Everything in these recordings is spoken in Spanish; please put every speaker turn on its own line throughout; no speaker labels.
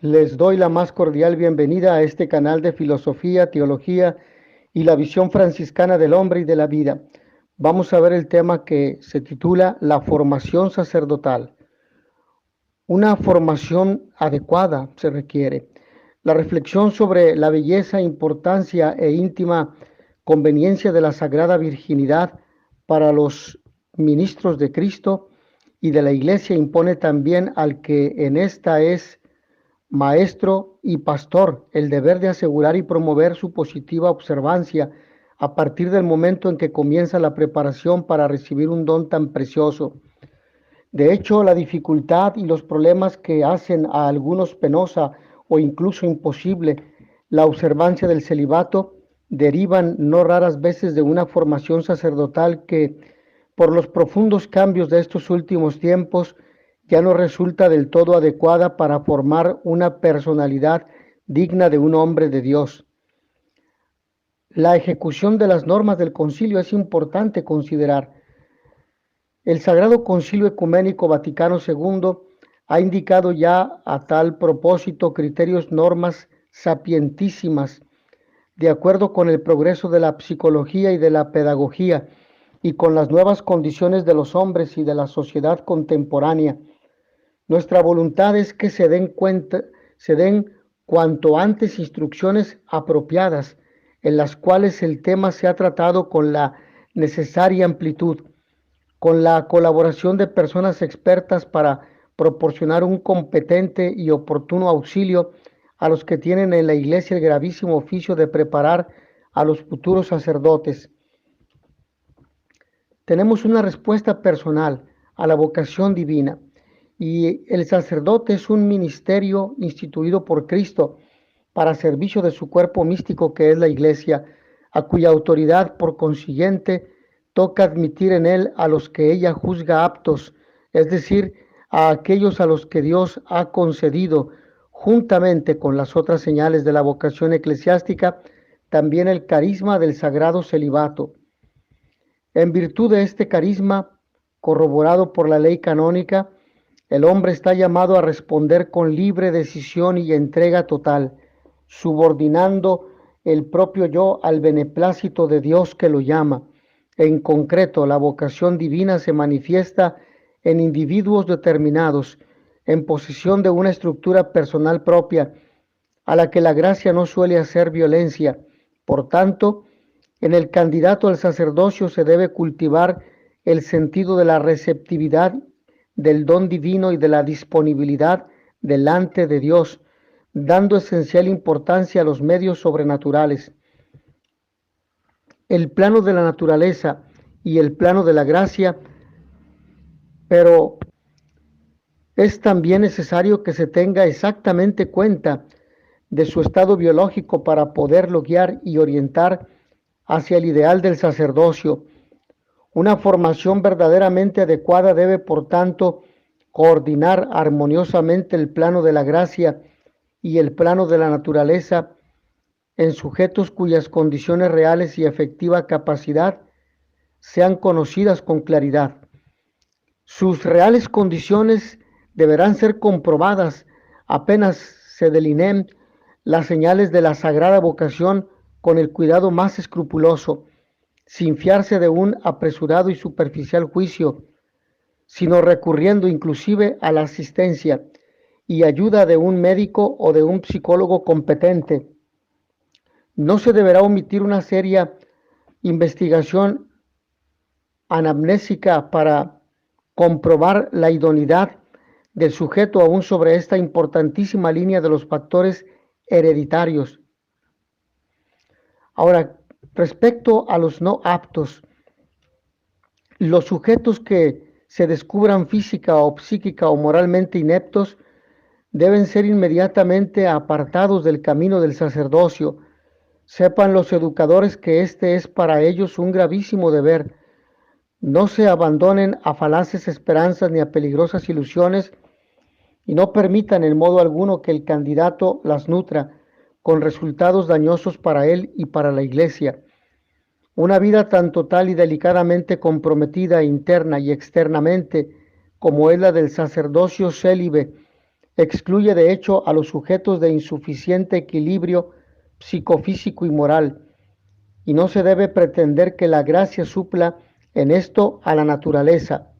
Les doy la más cordial bienvenida a este canal de filosofía, teología y la visión franciscana del hombre y de la vida. Vamos a ver el tema que se titula La formación sacerdotal. Una formación adecuada se requiere. La reflexión sobre la belleza, importancia e íntima conveniencia de la Sagrada Virginidad para los ministros de Cristo y de la Iglesia impone también al que en esta es maestro y pastor el deber de asegurar y promover su positiva observancia a partir del momento en que comienza la preparación para recibir un don tan precioso. De hecho, la dificultad y los problemas que hacen a algunos penosa o incluso imposible la observancia del celibato derivan no raras veces de una formación sacerdotal que, por los profundos cambios de estos últimos tiempos, ya no resulta del todo adecuada para formar una personalidad digna de un hombre de Dios. La ejecución de las normas del concilio es importante considerar. El Sagrado Concilio Ecuménico Vaticano II ha indicado ya a tal propósito criterios, normas sapientísimas, de acuerdo con el progreso de la psicología y de la pedagogía y con las nuevas condiciones de los hombres y de la sociedad contemporánea. Nuestra voluntad es que se den cuanto antes instrucciones apropiadas en las cuales el tema sea tratado con la necesaria amplitud, con la colaboración de personas expertas para proporcionar un competente y oportuno auxilio a los que tienen en la Iglesia el gravísimo oficio de preparar a los futuros sacerdotes. Tenemos una respuesta personal a la vocación divina y el sacerdote es un ministerio instituido por Cristo para servicio de su cuerpo místico que es la Iglesia, a cuya autoridad por consiguiente toca admitir en él a los que ella juzga aptos, es decir, a aquellos a los que Dios ha concedido, juntamente con las otras señales de la vocación eclesiástica, también el carisma del sagrado celibato. En virtud de este carisma, corroborado por la ley canónica, el hombre está llamado a responder con libre decisión y entrega total, subordinando el propio yo al beneplácito de Dios que lo llama. En concreto, la vocación divina se manifiesta en individuos determinados, en posesión de una estructura personal propia, a la que la gracia no suele hacer violencia. Por tanto, en el candidato al sacerdocio se debe cultivar el sentido de la receptividad del don divino y de la disponibilidad delante de Dios, dando esencial importancia a los medios sobrenaturales. El plano de la naturaleza y el plano de la gracia, pero es también necesario que se tenga exactamente cuenta de su estado biológico para poderlo guiar y orientar hacia el ideal del sacerdocio. Una formación verdaderamente adecuada debe, por tanto, coordinar armoniosamente el plano de la gracia y el plano de la naturaleza en sujetos cuyas condiciones reales y efectiva capacidad sean conocidas con claridad. Sus reales condiciones deberán ser comprobadas apenas se delineen las señales de la sagrada vocación con el cuidado más escrupuloso, sin fiarse de un apresurado y superficial juicio, sino recurriendo inclusive a la asistencia y ayuda de un médico o de un psicólogo competente. No se deberá omitir una seria investigación anamnésica para comprobar la idoneidad del sujeto aún sobre esta importantísima línea de los factores hereditarios. Ahora, respecto a los no aptos, los sujetos que se descubran física o psíquica o moralmente ineptos deben ser inmediatamente apartados del camino del sacerdocio. Sepan los educadores que este es para ellos un gravísimo deber. No se abandonen a falaces esperanzas ni a peligrosas ilusiones y no permitan en modo alguno que el candidato las nutra con resultados dañosos para él y para la Iglesia. Una vida tan total y delicadamente comprometida interna y externamente como es la del sacerdocio célibe excluye de hecho a los sujetos de insuficiente equilibrio psicofísico y moral, y no se debe pretender que la gracia supla en esto a la naturaleza.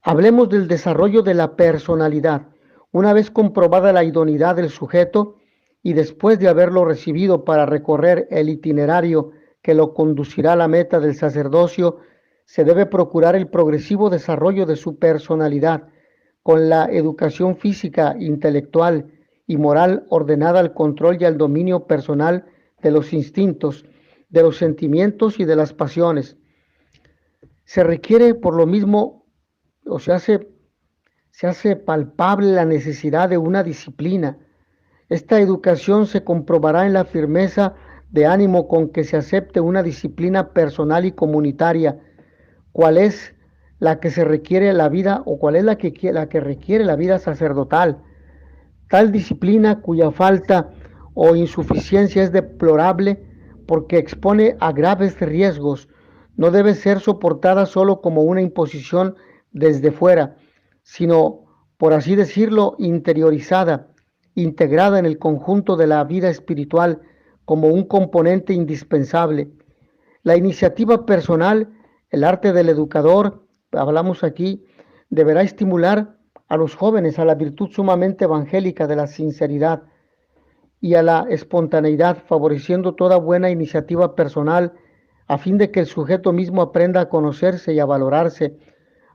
Hablemos del desarrollo de la personalidad. Una vez comprobada la idoneidad del sujeto y después de haberlo recibido para recorrer el itinerario que lo conducirá a la meta del sacerdocio, se debe procurar el progresivo desarrollo de su personalidad con la educación física, intelectual y moral ordenada al control y al dominio personal de los instintos, de los sentimientos y de las pasiones. Se requiere por lo mismo, o se hace palpable la necesidad de una disciplina. Esta educación se comprobará en la firmeza de ánimo con que se acepte una disciplina personal y comunitaria, cuál es la que se requiere la vida o cuál es la que requiere la vida sacerdotal. Tal disciplina cuya falta o insuficiencia es deplorable porque expone a graves riesgos, no debe ser soportada solo como una imposición desde fuera, sino, por así decirlo, interiorizada, integrada en el conjunto de la vida espiritual como un componente indispensable. La iniciativa personal, el arte del educador, hablamos aquí, deberá estimular a los jóvenes a la virtud sumamente evangélica de la sinceridad y a la espontaneidad, favoreciendo toda buena iniciativa personal a fin de que el sujeto mismo aprenda a conocerse y a valorarse,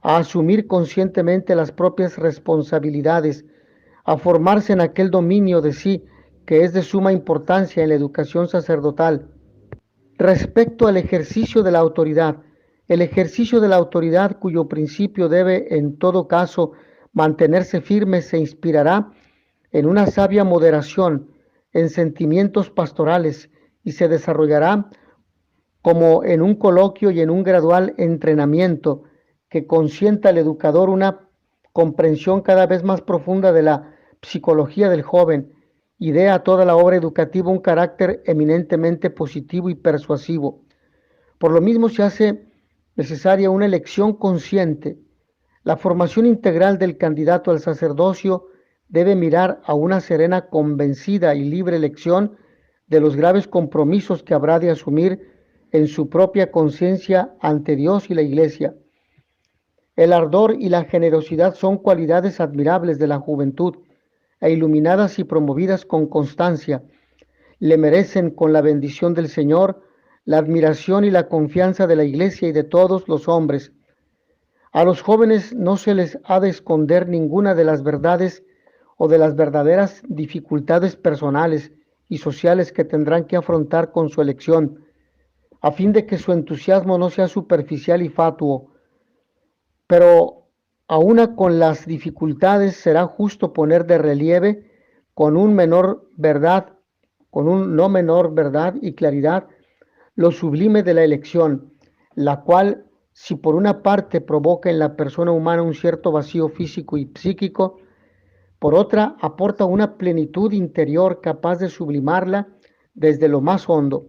a asumir conscientemente las propias responsabilidades, a formarse en aquel dominio de sí que es de suma importancia en la educación sacerdotal. Respecto al ejercicio de la autoridad, el ejercicio de la autoridad cuyo principio debe en todo caso mantenerse firme se inspirará en una sabia moderación, en sentimientos pastorales y se desarrollará como en un coloquio y en un gradual entrenamiento que consienta al educador una comprensión cada vez más profunda de la psicología del joven y dé a toda la obra educativa un carácter eminentemente positivo y persuasivo. Por lo mismo se hace necesaria una elección consciente. La formación integral del candidato al sacerdocio debe mirar a una serena, convencida y libre elección de los graves compromisos que habrá de asumir en su propia conciencia ante Dios y la Iglesia. El ardor y la generosidad son cualidades admirables de la juventud e iluminadas y promovidas con constancia, le merecen con la bendición del Señor la admiración y la confianza de la Iglesia y de todos los hombres. A los jóvenes no se les ha de esconder ninguna de las verdades o de las verdaderas dificultades personales y sociales que tendrán que afrontar con su elección, a fin de que su entusiasmo no sea superficial y fatuo. Pero auna con las dificultades será justo poner de relieve con un no menor verdad y claridad lo sublime de la elección, la cual, si por una parte provoca en la persona humana un cierto vacío físico y psíquico, por otra aporta una plenitud interior capaz de sublimarla desde lo más hondo.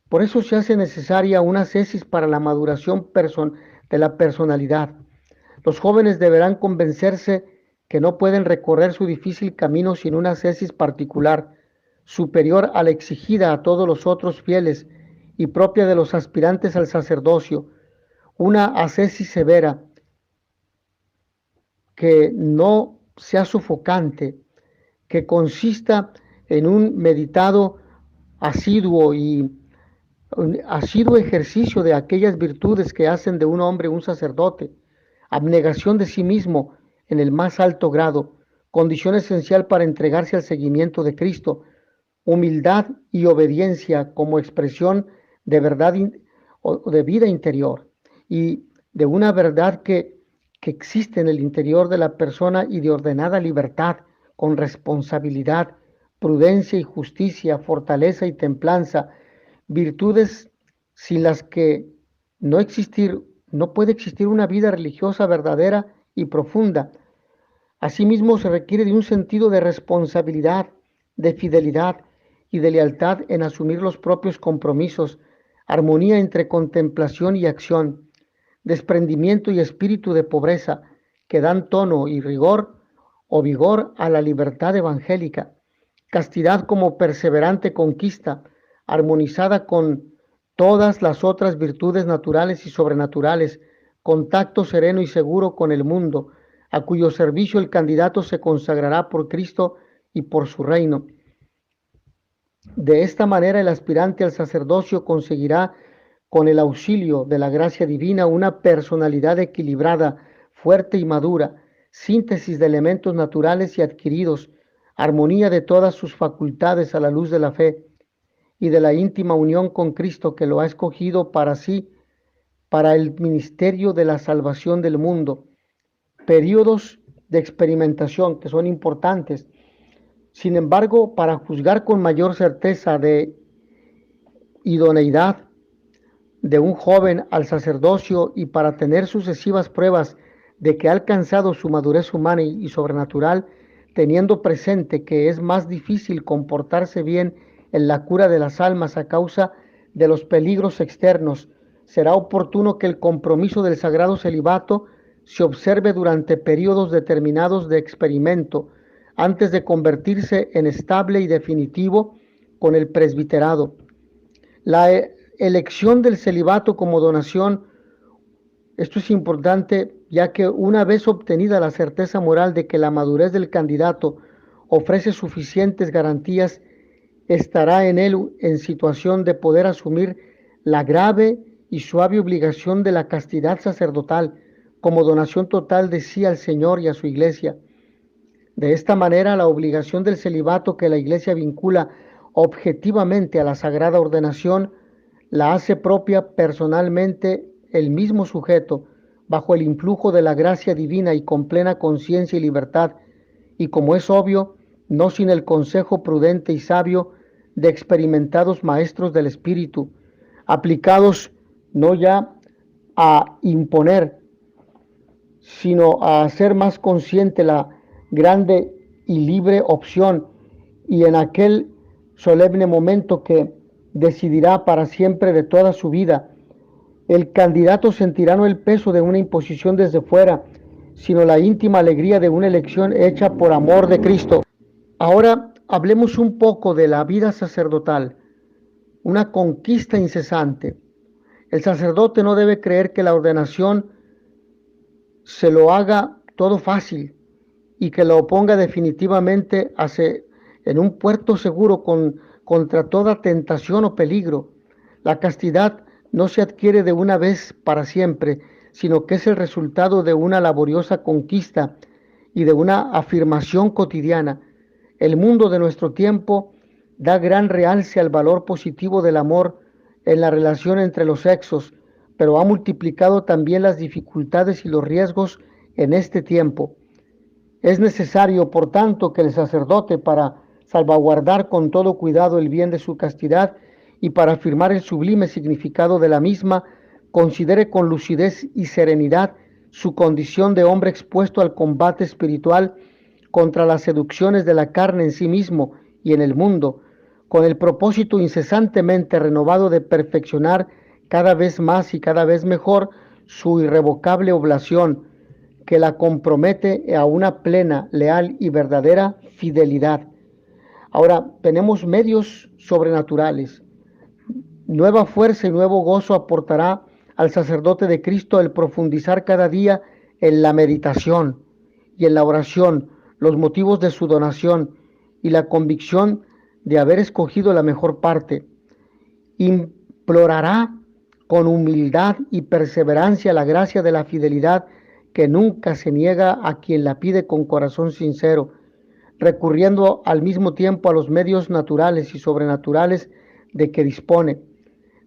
Por eso se hace necesaria una ascesis para la maduración de la personalidad. Los jóvenes deberán convencerse que no pueden recorrer su difícil camino sin una ascesis particular, superior a la exigida a todos los otros fieles y propia de los aspirantes al sacerdocio, una ascesis severa que no sea sofocante, que consista en un meditado asiduo y un asiduo ejercicio de aquellas virtudes que hacen de un hombre un sacerdote, abnegación de sí mismo en el más alto grado, condición esencial para entregarse al seguimiento de Cristo, humildad y obediencia como expresión de verdad o de vida interior y de una verdad que existe en el interior de la persona y de ordenada libertad con responsabilidad, prudencia y justicia, fortaleza y templanza, virtudes sin las que no puede existir una vida religiosa verdadera y profunda. Asimismo, se requiere de un sentido de responsabilidad, de fidelidad y de lealtad en asumir los propios compromisos, armonía entre contemplación y acción, desprendimiento y espíritu de pobreza, que dan tono y rigor o vigor a la libertad evangélica. Castidad como perseverante conquista, armonizada con todas las otras virtudes naturales y sobrenaturales, contacto sereno y seguro con el mundo, a cuyo servicio el candidato se consagrará por Cristo y por su reino. De esta manera el aspirante al sacerdocio conseguirá, con el auxilio de la gracia divina, una personalidad equilibrada, fuerte y madura, síntesis de elementos naturales y adquiridos, armonía de todas sus facultades a la luz de la fe y de la íntima unión con Cristo, que lo ha escogido para sí, para el ministerio de la salvación del mundo. Periodos de experimentación que son importantes. Sin embargo, para juzgar con mayor certeza de idoneidad de un joven al sacerdocio y para tener sucesivas pruebas de que ha alcanzado su madurez humana y sobrenatural, teniendo presente que es más difícil comportarse bien en la cura de las almas a causa de los peligros externos, será oportuno que el compromiso del sagrado celibato se observe durante periodos determinados de experimento, antes de convertirse en estable y definitivo con el presbiterado. La elección del celibato como donación, esto es importante, ya que una vez obtenida la certeza moral de que la madurez del candidato ofrece suficientes garantías, estará en él en situación de poder asumir la grave y suave obligación de la castidad sacerdotal como donación total de sí al Señor y a su iglesia. De esta manera, la obligación del celibato que la iglesia vincula objetivamente a la sagrada ordenación la hace propia personalmente el mismo sujeto, bajo el influjo de la gracia divina y con plena conciencia y libertad, y como es obvio, no sin el consejo prudente y sabio de experimentados maestros del Espíritu, aplicados no ya a imponer, sino a hacer más consciente la grande y libre opción, y en aquel solemne momento que decidirá para siempre de toda su vida, el candidato sentirá no el peso de una imposición desde fuera, sino la íntima alegría de una elección hecha por amor de Cristo. Ahora hablemos un poco de la vida sacerdotal, una conquista incesante. El sacerdote no debe creer que la ordenación se lo haga todo fácil y que lo oponga definitivamente en un puerto seguro contra toda tentación o peligro. La castidad no se adquiere de una vez para siempre, sino que es el resultado de una laboriosa conquista y de una afirmación cotidiana. El mundo de nuestro tiempo da gran realce al valor positivo del amor en la relación entre los sexos, pero ha multiplicado también las dificultades y los riesgos en este tiempo. Es necesario, por tanto, que el sacerdote, para salvaguardar con todo cuidado el bien de su castidad y para afirmar el sublime significado de la misma, considere con lucidez y serenidad su condición de hombre expuesto al combate espiritual contra las seducciones de la carne en sí mismo y en el mundo, con el propósito incesantemente renovado de perfeccionar cada vez más y cada vez mejor su irrevocable oblación, que la compromete a una plena, leal y verdadera fidelidad. Ahora, tenemos medios sobrenaturales. Nueva fuerza y nuevo gozo aportará al sacerdote de Cristo el profundizar cada día en la meditación y en la oración los motivos de su donación y la convicción de haber escogido la mejor parte. Implorará con humildad y perseverancia la gracia de la fidelidad que nunca se niega a quien la pide con corazón sincero, recurriendo al mismo tiempo a los medios naturales y sobrenaturales de que dispone.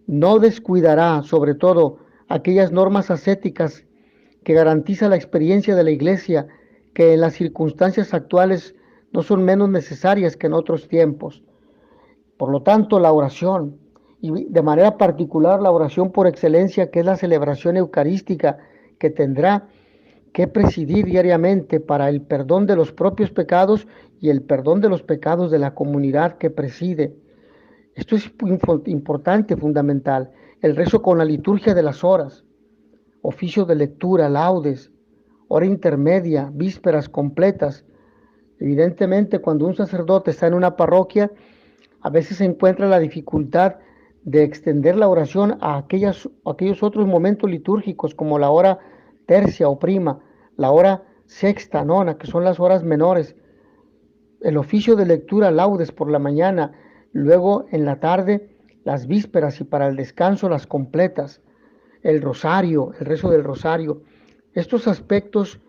No descuidará, sobre todo, aquellas normas ascéticas que garantiza la experiencia de la Iglesia, que en las circunstancias actuales no son menos necesarias que en otros tiempos. Por lo tanto, la oración, y de manera particular la oración por excelencia, que es la celebración eucarística, que tendrá que presidir diariamente para el perdón de los propios pecados y el perdón de los pecados de la comunidad que preside. Esto es importante, fundamental. El rezo con la liturgia de las horas, oficios de lectura, laudes, hora intermedia, vísperas completas. Evidentemente, cuando un sacerdote está en una parroquia, a veces se encuentra la dificultad de extender la oración a aquellos otros momentos litúrgicos, como la hora tercia o prima, la hora sexta, nona, que son las horas menores, el oficio de lectura laudes por la mañana, luego en la tarde las vísperas y para el descanso las completas, el rosario, el rezo del rosario. Estos aspectos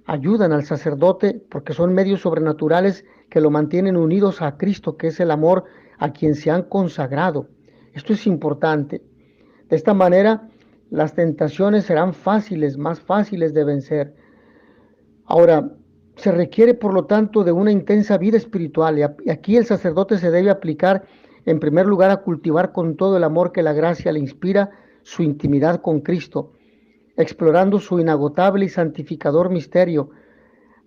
ayudan al sacerdote porque son medios sobrenaturales que lo mantienen unidos a Cristo, que es el amor a quien se han consagrado. Esto es importante. De esta manera, las tentaciones serán fáciles, más fáciles de vencer. Ahora, se requiere, por lo tanto, de una intensa vida espiritual. Y aquí el sacerdote se debe aplicar, en primer lugar, a cultivar con todo el amor que la gracia le inspira su intimidad con Cristo, explorando su inagotable y santificador misterio.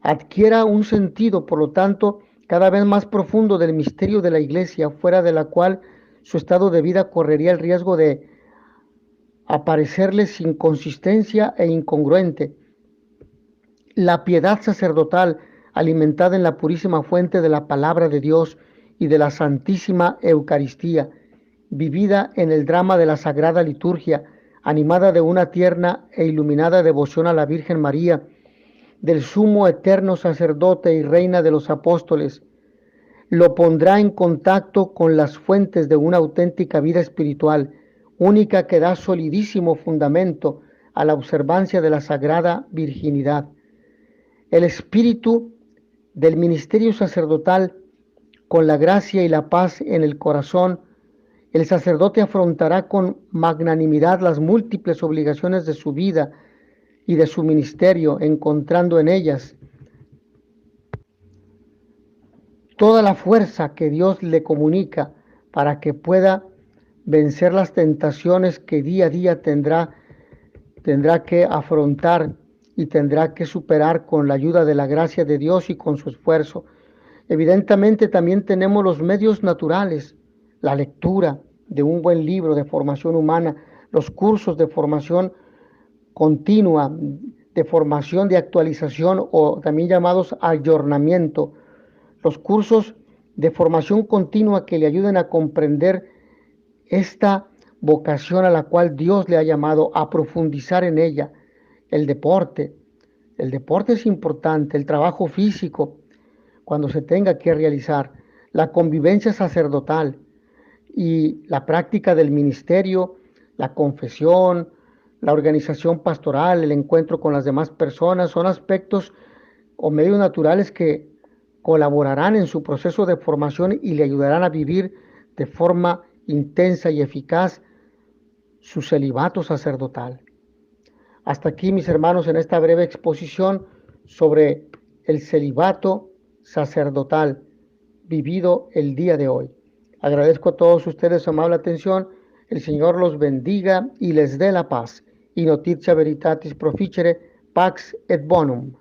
Adquiera un sentido, por lo tanto, cada vez más profundo del misterio de la Iglesia, fuera de la cual su estado de vida correría el riesgo de aparecerle sin consistencia e incongruente. La piedad sacerdotal, alimentada en la purísima fuente de la palabra de Dios y de la Santísima Eucaristía, vivida en el drama de la Sagrada Liturgia, animada de una tierna e iluminada devoción a la Virgen María, del sumo eterno sacerdote y reina de los apóstoles, lo pondrá en contacto con las fuentes de una auténtica vida espiritual, única que da solidísimo fundamento a la observancia de la sagrada virginidad. El espíritu del ministerio sacerdotal, con la gracia y la paz en el corazón, el sacerdote afrontará con magnanimidad las múltiples obligaciones de su vida y de su ministerio, encontrando en ellas toda la fuerza que Dios le comunica para que pueda vencer las tentaciones que día a día tendrá que afrontar y tendrá que superar con la ayuda de la gracia de Dios y con su esfuerzo. Evidentemente también tenemos los medios naturales, la lectura de un buen libro de formación humana, los cursos de formación continua, de formación de actualización o también llamados ayornamiento, los cursos de formación continua que le ayuden a comprender esta vocación a la cual Dios le ha llamado, a profundizar en ella. El deporte es importante, el trabajo físico, cuando se tenga que realizar, la convivencia sacerdotal y la práctica del ministerio, la confesión, la organización pastoral, el encuentro con las demás personas, son aspectos o medios naturales que colaborarán en su proceso de formación y le ayudarán a vivir de forma intensa y eficaz su celibato sacerdotal. Hasta aquí, mis hermanos, en esta breve exposición sobre el celibato sacerdotal vivido el día de hoy. Agradezco a todos ustedes su amable atención. El Señor los bendiga y les dé la paz. Y notitia veritatis proficere, pax et bonum.